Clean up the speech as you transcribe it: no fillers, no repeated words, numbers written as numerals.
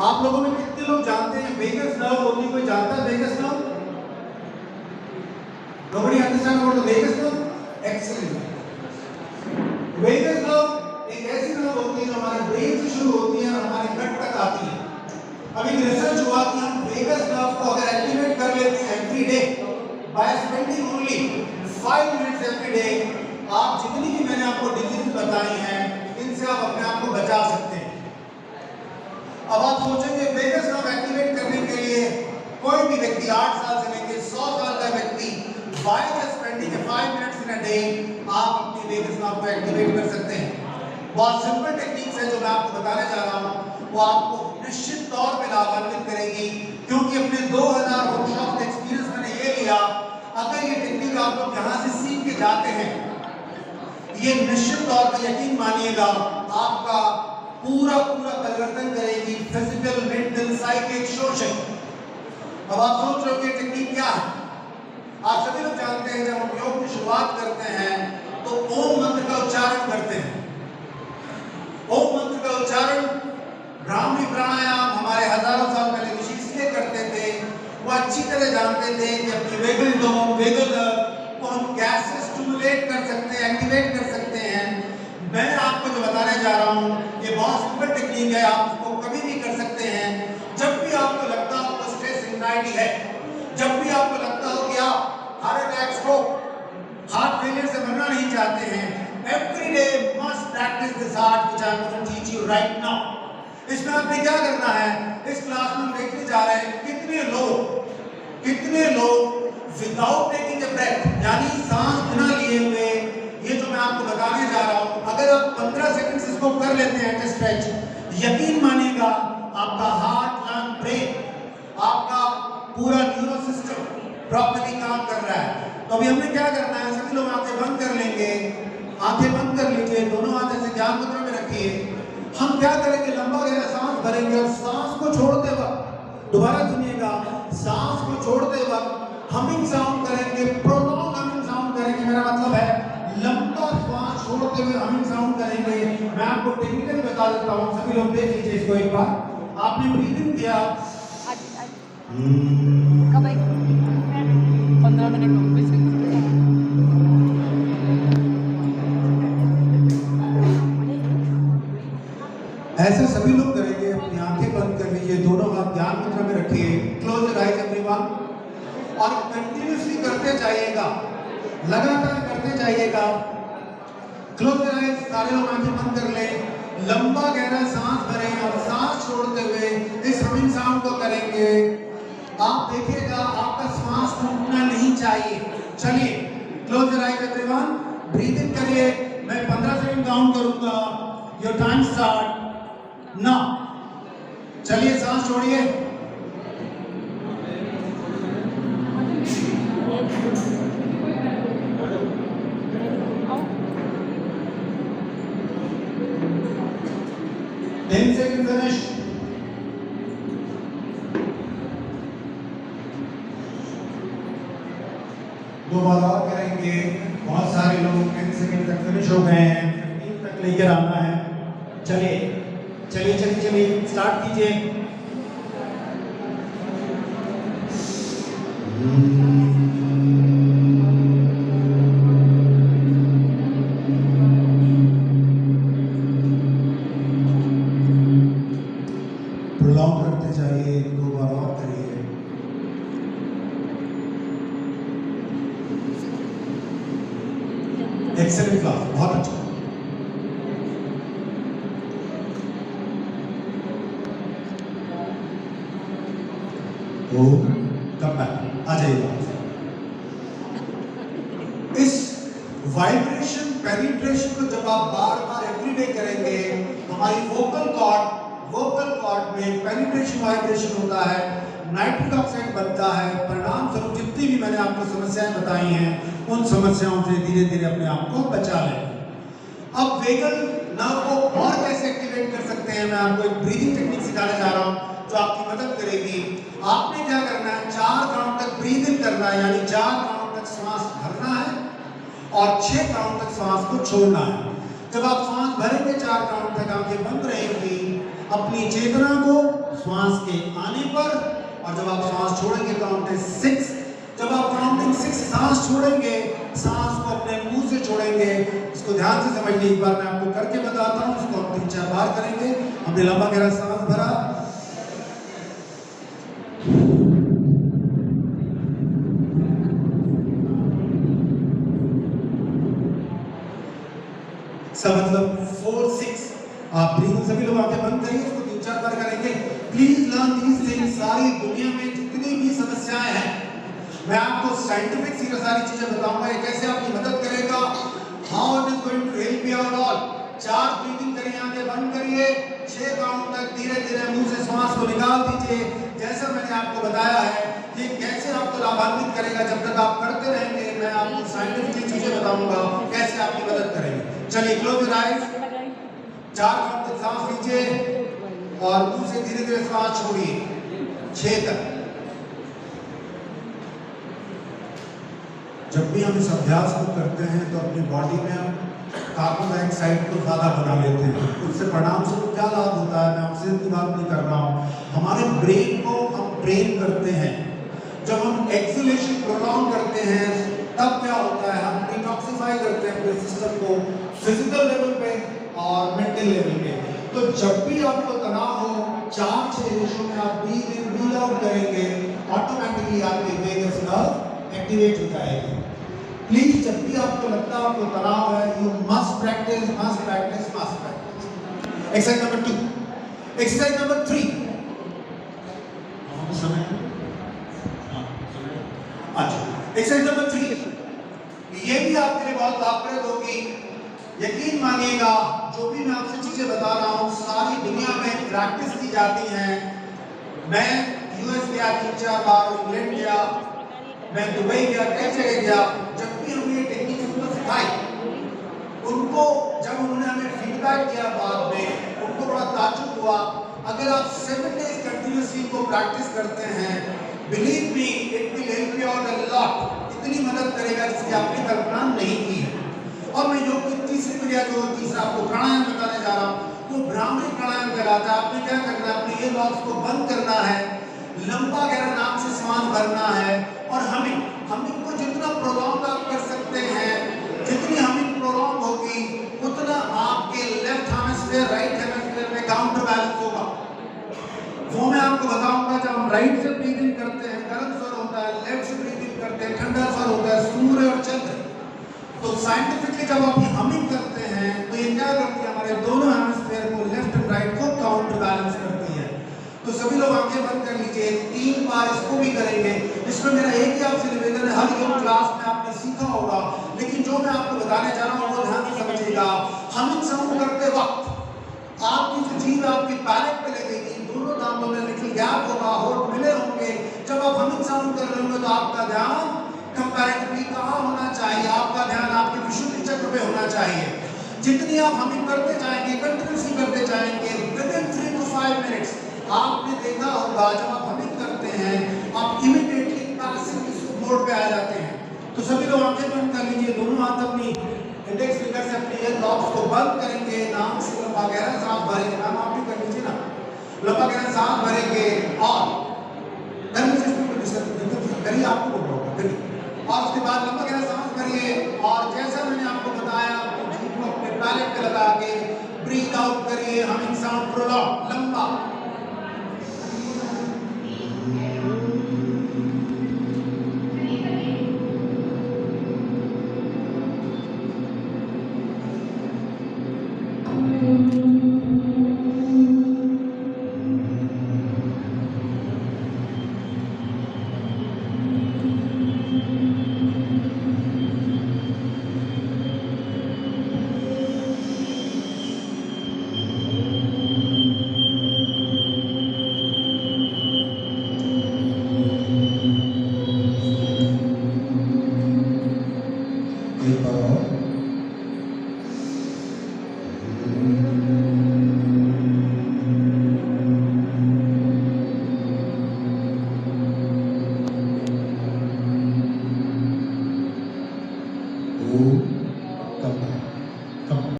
आप लोगों में कितने लोग जानते हैं वेगस नर्व होती है? कोई जानता है vagus nerve? Nobody understand about the vagus nerve? Excellent. Vagus nerve एक ऐसी नर्व होती है जो हमारे ब्रेन से शुरू होती है और हमारे गट तक आती है। अब एक रिसर्च हुआ कि हम वेगस नर्व को अगर एक्टिवेट कर लेते हैं every day by spending only 5 minutes every day, आप जितनी भी मैंने आपको डिजीज बताई हैं इनसे आप अपने आप को बचा सकते हैं। अब आप सोचेंगे वेगस नर्व एक्टिवेट करने के लिए कोई भी व्यक्ति 8 साल से लेकर 100 साल का व्यक्ति by just spending 5 minutes in a day आप अपनी वेगस नर्व को एक्टिवेट कर सकते हैं। बहुत सिंपल टेक्निक्स है जो मैं आपको बताने जा रहा हूं, वो आपको निश्चित तौर पे लाभान्वित करेगी, क्योंकि अपने 2000 वर्कशॉप का एक्सपीरियंस मैंने ये लिया, अगर ये टेक्निक आप लोग यहां से सीख के जाते हैं, ये निश्चित तौर पे यकीन मानिएगा आपका पूरा परिवर्तन करेगी, फिजिकल, मेंटल, साइकिक, सोशल। अब आप सोच रहे हो कि टेक्निक क्या है? आप सभी लोग जानते हैं जब हम योग की शुरुआत करते हैं तो ओम मंत्र का उच्चारण करते हैं। ओम मंत्र का उच्चारण ब्राह्मी प्राणायाम हमारे हजारों साल पहले ऋषि इसलिए करते थे, वो अच्छी तरह जानते थे कि अपनी वेगल डोम, वेगल को हम कैसे स्टिमुलेट कर सकते हैं, एक्टिवेट कर सकते हैं। मैं आपको जो बताने जा रहा हूँ ये बहुत सिंपल टेक्निक है, आप इसको कभी भी कर सकते हैं। जब भी आपको लगता हो आपको स्ट्रेस एंजाइटी है, जब भी आपको लगता हो कि आप heart attack, stroke, heart failure से मरना नहीं चाहते हैं, every day must practice this art which I am going to teach you right now. इसमें आपने क्या करना है, इस क्लास में हम देखने जा रहे हैं कितने लोग विदाउट टेकिंग अ ब्रेथ, यानी सांस बिना लिए हुए, ये जो मैं आपको बताने जा रहा हूं, अगर आप 15 सेकंड इसको कर लेते हैं स्ट्रेच, यकीन मानिएगा आपका हार्ट, लंग, ब्रेन, आपका पूरा न्यूरो सिस्टम प्रॉपर्ली काम कर रहा है। तो अभी हमने क्या करना है, सभी लोग आंखें बंद कर लेंगे, आंखें बंद कर लीजिए, दोनों हाथ ऐसे ज्ञान मुद्रा में रखिए। हम क्या करेंगे, लंबा गहरा सांस भरेंगे और सांस को छोड़ते वक्त, दोबारा सुनिएगा, सांस को छोड़ते वक्त हमिंग साउंड करेंगे, प्रोलॉन्ग हमिंग साउंड करेंगे। मेरा मतलब है लंबा श्वास छोड़ते हुए हमिंग साउंड करेंगे। मैं आपको टेक्निकली बता देता हूँ, सभी लोग देख लीजिए इसको एक बार। आपने ब्रीदिंग किया, कब 15 मिनट ऐसे सभी लोग करेंगे। अपनी आंखें बंद कर लीजिए, दोनों हाथ ध्यान मुद्रा में रखिए, क्लोज योर आईज एवरीवन, और कंटिन्यूअसली करते जाइएगा, लगातार करते जाइएगा। क्लोज योर आईज, सारे लोग आंखें बंद कर लें, लंबा गहरा सांस भरें और सांस छोड़ते हुए इस हमिंग साउंड को करेंगे। आप देखिएगा आपका सांस टूटना नहीं चाहिए। चलिए, close your eyes everyone, breathe in करिए, मैं 15 सेकंड काउंट करूंगा, योर टाइम स्टार्ट ना। चलिए सांस छोड़िए, टेन सेकंड फिनिश। दोबारा करेंगे, बहुत सारे लोग 10 सेकंड तक फिनिश हो गए हैं, 15 तक लेकर आना है। चलिए चलिए चलिए चलिए स्टार्ट कीजिए। प्रोलॉन्ग करते जाइए, 2 बार और करिए। एक्सेलेंट क्लास, बहुत अच्छा। तो कम बैक आ जाइए। इस वाइब्रेशन पेनिट्रेशन को जब आप बार बार एवरीडे करेंगे, हमारी वोकल कॉर्ड में पेनिट्रेशन वाइब्रेशन होता है, नाइट्रिक ऑक्साइड बनता है, परिणाम स्वरूप जितनी भी मैंने आपको समस्याएं बताई हैं उन समस्याओं से धीरे धीरे अपने आप को बचा लें। अब वेगल नर्व को और कैसे एक्टिवेट कर सकते हैं, मैं आपको एक ब्रीदिंग टेक्निक सिखाने जा रहा हूं जो आपकी मदद करेगी। आपने क्या करना है, 4 काउंट तक ब्रीद इन करना है, यानी 4 काउंट तक सांस भरना है और 6 काउंट तक सांस को छोड़ना है। जब आप सांस भरेंगे 4 काउंट तक, आंखें बंद रहेंगी, अपनी चेतना को श्वास के आने पर, और जब आप श्वास छोड़ेंगे काउंट 6। जब आप काउंटिंग 6 सांस छोड़ेंगे, सांस को अपने मुंह से छोड़ेंगे। इसको ध्यान से समझिए, एक बार मैं आपको करके बताता हूँ। इसको हम 3-4 बार करेंगे। हमने लंबा गहरा सांस भरा, सब मतलब 4-6। आप ब्रीथिंग सभी लोग आंखें बंद करिए, इसको 3-4 बार करेंगे। Please learn these things. सारी दुनिया में जितनी भी समस्याएं हैं, मैं आपको साइंटिफिक सारी चीजें बताऊंगा। ये कैसे आपकी मदद करेगा, how it is going to help you out all. 4 breathing करिए, आंखें बंद करिए, 6 काउंट तक धीरे धीरे मुंह से श्वास को निकाल दीजिए। जैसा मैंने आपको बताया है, ये कैसे आपको लाभान्वित करेगा। जब तक आप करते रहेंगे, मैं आपको साइंटिफिक चीजें बताऊंगा कैसे आपकी मदद करेंगे। चलिए, क्लोज योर आईज। 4 काउंट तक सांस लीजिए और मुंह से धीरे धीरे सांस छोड़िए, 6 तक। जब भी हम इस अभ्यास को करते हैं तो अपनी बॉडी में हम कार्बन डाइऑक्साइड को ज़्यादा बना लेते हैं। उससे परिणाम स्वरूप क्या लाभ होता है, मैं आपसे इतनी बात नहीं कर रहा हूँ। हमारे ब्रेन को हम ट्रेन करते हैं। जब हम एक्सहेलेशन प्रोलॉन्ग करते हैं, तब क्या होता है, हम डिटॉक्सिफाई करते हैं अपने सिस्टम को, फिजिकल लेवल पे और मेंटल लेवल पे। तो जब भी आपको तनाव हो, 4-6 हिस्सों में आप ब्रीथ इन ब्रीथ आउट करेंगे, ऑटोमेटिकली आपके वेगस नर्व एक्टिवेट हो जाएगी। प्लीज, जब भी आपको लगता है आपको तनाव है, you must practice, must practice, must practice. Exercise number 2। Exercise number 3। अच्छा, एक्सरसाइज नंबर 3 ये भी आपके लिए बहुत लाभप्रद होगी। यकीन मानिएगा, जो भी मैं आपसे चीजें बता रहा हूँ, सारी दुनिया में प्रैक्टिस की जाती हैं। मैं यूएस गया 3-4 बार, इंग्लैंड गया, मैं दुबई गया, कई जगह गया। जब भी हमने ये टेक्निक उनको सिखाई, उनको जब उन्होंने हमें फीडबैक दिया बाद में, उनको बड़ा ताज्जुब हुआ। अगर आप 7 डेज कंटिन्यूअसली को प्रैक्टिस करते हैं, believe me, it will help you out a lot. इतनी मदद करेगा जिसकी आपने कल्पना नहीं की है। और मैं योग की तीसरी क्रिया, जो तीसरा आपको प्राणायाम बताने जा रहा हूँ, वो ब्राह्मणी प्राणायाम कहलाता है। आपने क्या करना है, अपने ये लॉक्स को बंद करना है, लंबा गहरा नाक से सांस भरना है और हमिंग को जितना प्रोलॉन्ग आप कर सकते हैं, जितनी हमिंग प्रोलॉन्ग होगी, उतना आपके लेफ्ट हेमिस्फीयर राइट हेमिस्फीयर में काउंटर बैलेंस होगा। वो मैं आपको बताऊंगा। जब हम राइट से ब्रीथ इन करते हैं, गर्म स्वर होता है, लेफ्ट से ब्रीथ इन करते हैं, ठंडा स्वर होता है, सूर्य और चंद्र। तो साइंटिफिकली जब आप हमिंग करते हैं, तो ये क्या करती है, हमारे दोनों हेमिस्फीयर को, लेफ्ट एंड राइट को काउंटर बैलेंस करती है। तो सभी लोग आंखें बंद कर लीजिए, 3 बार इसको भी करेंगे। इसमें मेरा एक ही आपसे निवेदन है, हर योग क्लास में आपने सीखा होगा, लेकिन जो मैं आपको बताने जा रहा हूँ वो ध्यान से समझिएगा। हमिंग साउंड करते वक्त आपकी जो जीभ आपकी पैलेट पे लगेगी, दोनों दांतों में लिटिल गैप होगा, होठ मिले होंगे। जब आप हमिंग साउंड कर रहे होंगे तो आपका ध्यान कंपैरेटिवली कहाँ होना चाहिए, आपका ध्यान आपके विशुद्धि चक्र पे होना चाहिए। जितनी आप हमिंग करते जाएंगे, कंटिन्यूअसली करते जाएंगे, विदिन 3 to 5 मिनट्स आपने देखा होगा, जब आप हमिंग करते हैं, आप इमीडिएटली पैसिव मोड पे आ जाते हैं। तो सभी लोग आंखें बंद कर लीजिए, दोनों हाथ अपनी इंडेक्स फिंगर से अपने ईयर लॉब्स को बंद करेंगे, नाक से लंबा गहरा सांस भरेंगे। नाम आप भी कर लीजिए ना, लंबा गहरा सांस भरेंगे और करिए, आपको बोल रहा हूँ, करिए। और उसके बाद लंबा गहरा सांस भरिए और जैसा मैंने आपको बताया, जीभ को अपने पैलेट पे लगा के ब्रीथ आउट करिए। हमिंग साउंड प्रोलॉन्ग, लंबा